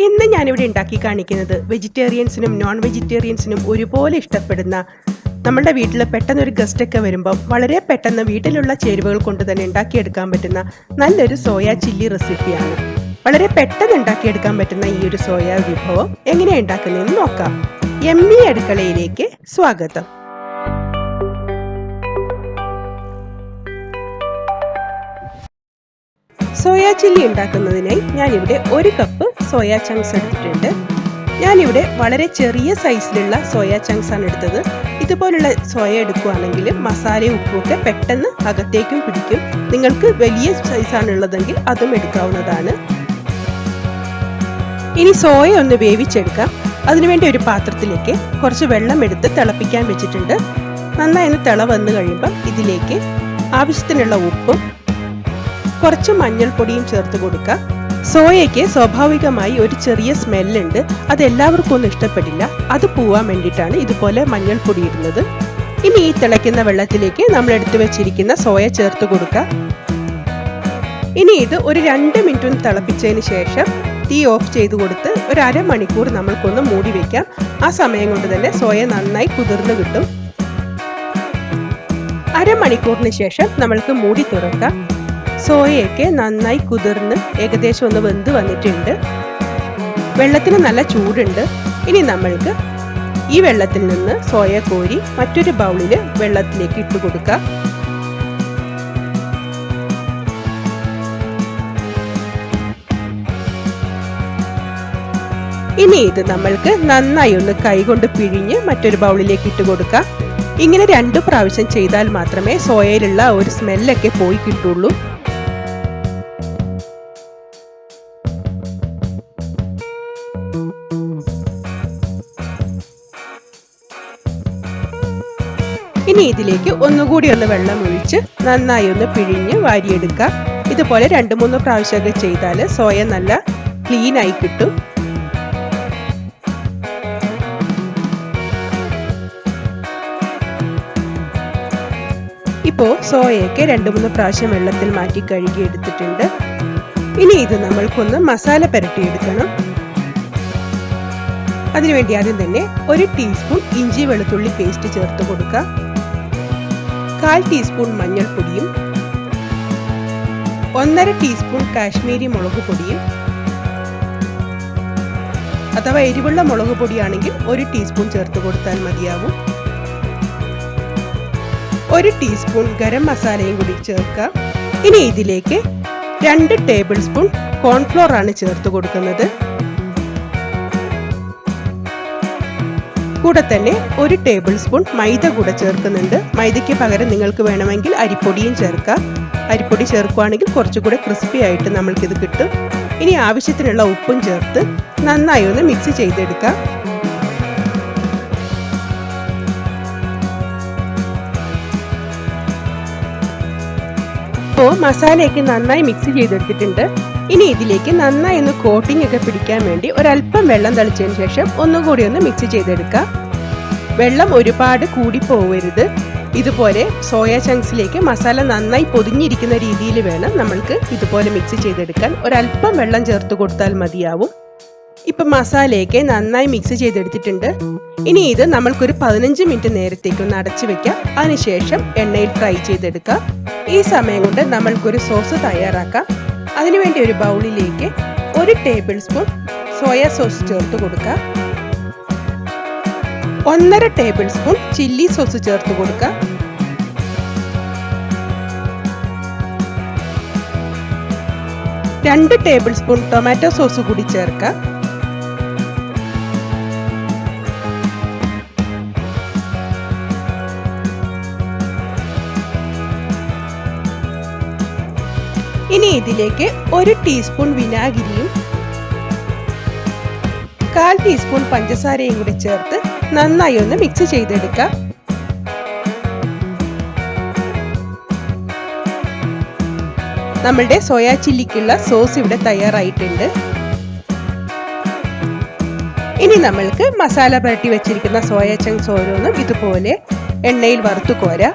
ഇന്ന് ഞാനിവിടെ ഉണ്ടാക്കി കാണിക്കുന്നത് വെജിറ്റേറിയൻസിനും നോൺ വെജിറ്റേറിയൻസിനും ഒരുപോലെ ഇഷ്ടപ്പെടുന്ന നമ്മളുടെ വീട്ടിൽ പെട്ടെന്നൊരു ഗസ്റ്റ് ഒക്കെ വരുമ്പോൾ വളരെ പെട്ടെന്ന് വീട്ടിലുള്ള ചേരുവകൾ കൊണ്ട് തന്നെ ഉണ്ടാക്കിയെടുക്കാൻ പറ്റുന്ന നല്ലൊരു സോയ ചില്ലി റെസിപ്പിയാണ്. വളരെ പെട്ടെന്ന് ഉണ്ടാക്കിയെടുക്കാൻ പറ്റുന്ന ഈ ഒരു സോയ വിഭവം എങ്ങനെയാണ് ഉണ്ടാക്കുന്നതെന്ന് നോക്കാം. യമ്മി അടുക്കളയിലേക്ക് സ്വാഗതം. സോയ ചില്ലി ഉണ്ടാക്കുന്നതിനായി ഞാനിവിടെ 1 കപ്പ് സോയ ചങ്ക്സ് എടുത്തിട്ടുണ്ട്. ഞാനിവിടെ വളരെ ചെറിയ സൈസിലുള്ള സോയ ചങ്ക്സ് ആണ് എടുത്തത്. ഇതുപോലുള്ള സോയ എടുക്കുകയാണെങ്കിൽ മസാലയും ഉപ്പുമൊക്കെ പെട്ടെന്ന് അകത്തേക്കും പിടിക്കും. നിങ്ങൾക്ക് വലിയ സൈസാണുള്ളതെങ്കിൽ അതും എടുക്കാവുന്നതാണ്. ഇനി സോയ ഒന്ന് വേവിച്ചെടുക്കാം. അതിനുവേണ്ടി ഒരു പാത്രത്തിലേക്ക് കുറച്ച് വെള്ളം എടുത്ത് തിളപ്പിക്കാൻ വെച്ചിട്ടുണ്ട്. നന്നായി തിള വന്നു കഴിയുമ്പം ഇതിലേക്ക് ആവശ്യത്തിനുള്ള ഉപ്പും കുറച്ച് മഞ്ഞൾപ്പൊടിയും ചേർത്ത് കൊടുക്കുക. സോയയ്ക്ക് സ്വാഭാവികമായി ഒരു ചെറിയ സ്മെല്ലുണ്ട്. അത് എല്ലാവർക്കും ഒന്നും ഇഷ്ടപ്പെടില്ല. അത് പോവാൻ വേണ്ടിയിട്ടാണ് ഇതുപോലെ മഞ്ഞൾപ്പൊടി ഇടുന്നത്. ഇനി ഈ തിളയ്ക്കുന്ന വെള്ളത്തിലേക്ക് നമ്മൾ എടുത്തു വെച്ചിരിക്കുന്ന സോയ ചേർത്ത് കൊടുക്കുക. ഇനി ഇത് ഒരു 2 മിനിറ്റ് ഒന്ന് തിളപ്പിച്ചതിന് ശേഷം തീ ഓഫ് ചെയ്ത് കൊടുത്ത് ഒരു അരമണിക്കൂർ നമ്മൾക്കൊന്ന് മൂടി വയ്ക്കാം. ആ സമയം കൊണ്ട് തന്നെ സോയ നന്നായി കുതിർന്ന് കിട്ടും. അരമണിക്കൂറിന് ശേഷം നമ്മൾക്ക് മൂടി തുറക്കാം. സോയയൊക്കെ നന്നായി കുതിർന്ന് ഏകദേശം ഒന്ന് വെന്ത് വന്നിട്ടുണ്ട്. വെള്ളത്തിന് നല്ല ചൂടുണ്ട്. ഇനി നമ്മൾക്ക് ഈ വെള്ളത്തിൽ നിന്ന് സോയ കോരി മറ്റൊരു ബൗളിൽ വെള്ളത്തിലേക്ക് ഇട്ട് കൊടുക്കാം. ഇനി ഇത് നമ്മൾക്ക് നന്നായി ഒന്ന് കൈകൊണ്ട് പിഴിഞ്ഞ് മറ്റൊരു ബൗളിലേക്ക് ഇട്ട് കൊടുക്കാം. ഇങ്ങനെ 2 പ്രാവശ്യം ചെയ്താൽ മാത്രമേ സോയയിലുള്ള ഒരു സ്മെല്ലൊക്കെ പോയി കിട്ടുള്ളൂ. ഇനി ഇതിലേക്ക് ഒന്നുകൂടി ഒന്ന് വെള്ളം ഒഴിച്ച് നന്നായി ഒന്ന് പിഴിഞ്ഞ് വാരിയെടുക്കാം. ഇതുപോലെ 2-3 പ്രാവശ്യമൊക്കെ ചെയ്താൽ സോയ നല്ല ക്ലീൻ ആയി കിട്ടും. ഇപ്പോൾ സോയയൊക്കെ 2-3 പ്രാവശ്യം വെള്ളത്തിൽ മാറ്റി കഴുകി എടുത്തിട്ടുണ്ട്. ഇനി ഇത് നമ്മൾക്കൊന്ന് മസാല പുരട്ടിയെടുക്കണം. അതിനുവേണ്ടി ആദ്യം തന്നെ 1 ടീസ്പൂൺ ഇഞ്ചി വെളുത്തുള്ളി പേസ്റ്റ് ചേർത്ത് കൊടുക്കുക. 1/4 ടീസ്പൂൺ മഞ്ഞൾപ്പൊടിയും 1/2 ടീസ്പൂൺ കാശ്മീരി മുളക് പൊടിയും, അഥവാ എരിവുള്ള മുളക് പൊടിയാണെങ്കിൽ 1 ടീസ്പൂൺ ചേർത്ത് കൊടുത്താൽ മതിയാവും. 1 ടീസ്പൂൺ ഗരം മസാലയും കൂടി ചേർക്കാം. ഇനി ഇതിലേക്ക് 2 ടേബിൾ സ്പൂൺ കോൺഫ്ലോർ ആണ് ചേർത്ത് കൊടുക്കുന്നത്. കൂടെ തന്നെ 1 ടേബിൾ സ്പൂൺ മൈദ കൂടെ ചേർക്കുന്നുണ്ട്. മൈദയ്ക്ക് പകരം നിങ്ങൾക്ക് വേണമെങ്കിൽ അരിപ്പൊടിയും ചേർക്കാം. അരിപ്പൊടി ചേർക്കുകയാണെങ്കിൽ കുറച്ചുകൂടെ ക്രിസ്പി ആയിട്ട് നമ്മൾക്കിത് കിട്ടും. ഇനി ആവശ്യത്തിനുള്ള ഉപ്പും ചേർത്ത് നന്നായി ഒന്ന് മിക്സ് ചെയ്തെടുക്കാം. ഇപ്പോൾ മസാലയൊക്കെ നന്നായി മിക്സ് ചെയ്തെടുത്തിട്ടുണ്ട്. ഇനി ഇതിലേക്ക് നന്നായി ഒന്ന് കോട്ടിംഗ് ഒക്കെ പിടിക്കാൻ വേണ്ടി ഒരല്പം വെള്ളം തളിച്ചതിന് ശേഷം ഒന്നുകൂടി ഒന്ന് മിക്സ് ചെയ്തെടുക്കാം. വെള്ളം ഒരുപാട് കൂടി പോവരുത്. ഇതുപോലെ സോയ ചങ്ക്സിലേക്ക് മസാല നന്നായി പൊതിഞ്ഞിരിക്കുന്ന രീതിയിൽ വേണം നമ്മൾക്ക് ഇതുപോലെ മിക്സ് ചെയ്തെടുക്കാൻ. ഒരല്പം വെള്ളം ചേർത്ത് കൊടുത്താൽ മതിയാവും. ഇപ്പം മസാലയൊക്കെ നന്നായി മിക്സ് ചെയ്തെടുത്തിട്ടുണ്ട്. ഇനി ഇത് നമ്മൾക്കൊരു 15 മിനിറ്റ് നേരത്തേക്ക് ഒന്ന് അടച്ചു വെക്കാം. അതിനുശേഷം എണ്ണയിൽ ഫ്രൈ ചെയ്തെടുക്കാം. ഈ സമയം കൊണ്ട് നമ്മൾക്കൊരു സോസ് തയ്യാറാക്കാം. അതിനുവേണ്ടി ഒരു ബൗളിലേക്ക് 1 ടേബിൾ സ്പൂൺ സോയ സോസ് ചേർത്ത് കൊടുക്കുക. 1/2 ടേബിൾ സ്പൂൺ ചില്ലി സോസ് ചേർത്ത് കൊടുക്കുക. 2 ടേബിൾ സ്പൂൺ ടൊമാറ്റോ സോസ് കൂടി ചേർക്കുക. ഇനി ഇതിലേക്ക് 1 ടീസ്പൂൺ വിനാഗിരിയും 1/4 ടീസ്പൂൺ പഞ്ചസാരയും കൂടി ചേർത്ത് നന്നായി ഒന്ന് മിക്സ് ചെയ്തെടുക്കാം. നമ്മളുടെ സോയ ചില്ലിക്കുള്ള സോസ് ഇവിടെ തയ്യാറായിട്ടുണ്ട്. ഇനി നമ്മൾക്ക് മസാല പുരട്ടി വെച്ചിരിക്കുന്ന സോയ ചങ്ക്സ് ഓരോന്നും ഇതുപോലെ എണ്ണയിൽ വറുത്തു കോരാം.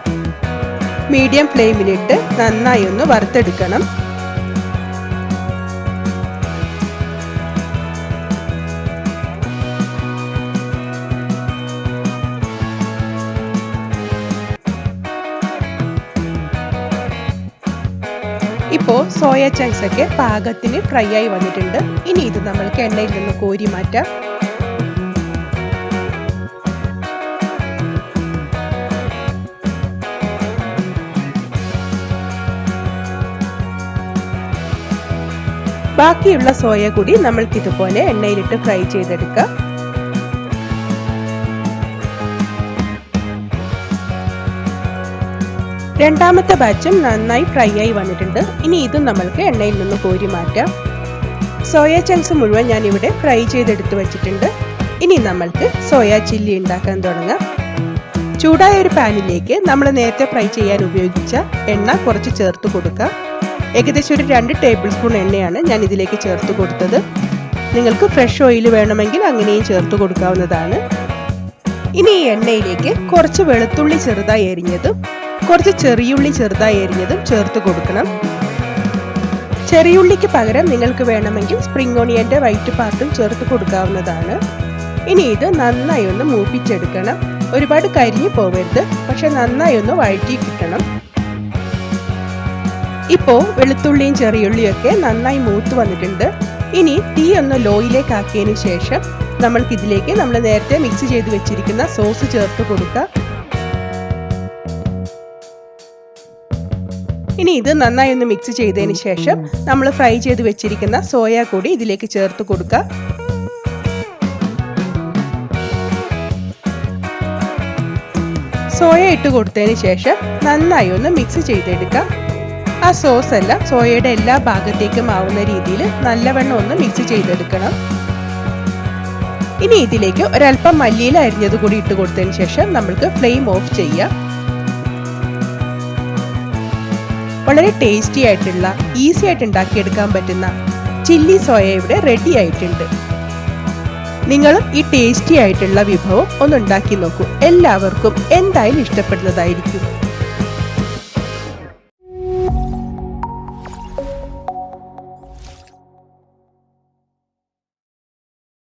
മീഡിയം ഫ്ലെയിമിലിട്ട് നന്നായി ഒന്ന് വറുത്തെടുക്കണം. ഇപ്പോൾ സോയ ചങ്ക്സ് ഒക്കെ പാകത്തിന് ഫ്രൈ ആയി വന്നിട്ടുണ്ട്. ഇനി ഇത് നമ്മൾക്ക് എണ്ണയിൽ നിന്ന് കോരി മാറ്റാം. ബാക്കിയുള്ള സോയ കൂടി നമ്മൾക്ക് ഇതുപോലെ എണ്ണയിലിട്ട് ഫ്രൈ ചെയ്തെടുക്കാം. രണ്ടാമത്തെ ബാച്ചും നന്നായി ഫ്രൈ ആയി വന്നിട്ടുണ്ട്. ഇനി ഇതും നമ്മൾക്ക് എണ്ണയിൽ നിന്ന് കോരി മാറ്റാം. സോയ ചങ്ക്സ് മുഴുവൻ ഞാൻ ഇവിടെ ഫ്രൈ ചെയ്തെടുത്ത് വെച്ചിട്ടുണ്ട്. ഇനി നമ്മൾക്ക് സോയ ചില്ലി ഉണ്ടാക്കാൻ തുടങ്ങാം. ചൂടായ ഒരു പാനിലേക്ക് നമ്മൾ നേരത്തെ ഫ്രൈ ചെയ്യാൻ ഉപയോഗിച്ച എണ്ണ കുറച്ച് ചേർത്ത് കൊടുക്കാം. ഏകദേശം ഒരു 2 ടേബിൾ സ്പൂൺ എണ്ണയാണ് ഞാൻ ഇതിലേക്ക് ചേർത്ത് കൊടുത്തത്. നിങ്ങൾക്ക് ഫ്രഷ് ഓയിൽ വേണമെങ്കിൽ അങ്ങനെയും ചേർത്ത് കൊടുക്കാവുന്നതാണ്. ഇനി ഈ എണ്ണയിലേക്ക് കുറച്ച് വെളുത്തുള്ളി ചെറുതായി എരിഞ്ഞതും കുറച്ച് ചെറിയുള്ളി ചെറുതായി എരിഞ്ഞതും ചേർത്ത് കൊടുക്കണം. ചെറിയുള്ളിക്ക് പകരം നിങ്ങൾക്ക് വേണമെങ്കിൽ സ്പ്രിംഗ് ഓണിയന്റെ വൈറ്റ് പാർട്ടും ചേർത്ത് കൊടുക്കാവുന്നതാണ്. ഇനി ഇത് നന്നായി ഒന്ന് മൂപ്പിച്ചെടുക്കണം. ഒരുപാട് കരിഞ്ഞു പോവരുത്, പക്ഷെ നന്നായി ഒന്ന് വഴറ്റി കിട്ടണം. ഇപ്പോൾ വെളുത്തുള്ളിയും ചെറിയുള്ളിയും ഒക്കെ നന്നായി മൂത്ത് വന്നിട്ടുണ്ട്. ഇനി തീ ഒന്ന് ലോയിലേക്ക് ആക്കിയതിന് ശേഷം നമ്മൾക്ക് ഇതിലേക്ക് നമ്മൾ നേരത്തെ മിക്സ് ചെയ്ത് വെച്ചിരിക്കുന്ന സോസ് ചേർത്ത് കൊടുക്കാം. ഇനി ഇത് നന്നായി ഒന്ന് മിക്സ് ചെയ്തതിന് ശേഷം നമ്മൾ ഫ്രൈ ചെയ്ത് വെച്ചിരിക്കുന്ന സോയ കൂടി ഇതിലേക്ക് ചേർത്ത് കൊടുക്കാം. സോയ ഇട്ട് കൊടുത്തതിന് ശേഷം നന്നായി ഒന്ന് മിക്സ് ചെയ്തെടുക്കാം. ആ സോസ് എല്ലാം സോയയുടെ എല്ലാ ഭാഗത്തേക്കും ആവുന്ന രീതിയിൽ നല്ലവണ്ണം ഒന്ന് മിക്സ് ചെയ്തെടുക്കണം. ഇനി ഇതിലേക്ക് ഒരല്പം മല്ലിയില അരിഞ്ഞത് കൂടി ഇട്ട് കൊടുത്തതിന് ശേഷം നമ്മൾക്ക് ഫ്ലെയിം ഓഫ് ചെയ്യാം. വളരെ ടേസ്റ്റി ആയിട്ടുള്ള ഈസി ആയിട്ട് ഉണ്ടാക്കിയെടുക്കാൻ പറ്റുന്ന ചില്ലി സോയ ഇവിടെ റെഡി ആയിട്ടുണ്ട്. നിങ്ങളും ഈ ടേസ്റ്റി ആയിട്ടുള്ള വിഭവം ഒന്ന് ഉണ്ടാക്കി നോക്കൂ. എല്ലാവർക്കും എന്തായാലും ഇഷ്ടപ്പെടുന്നതായിരിക്കും.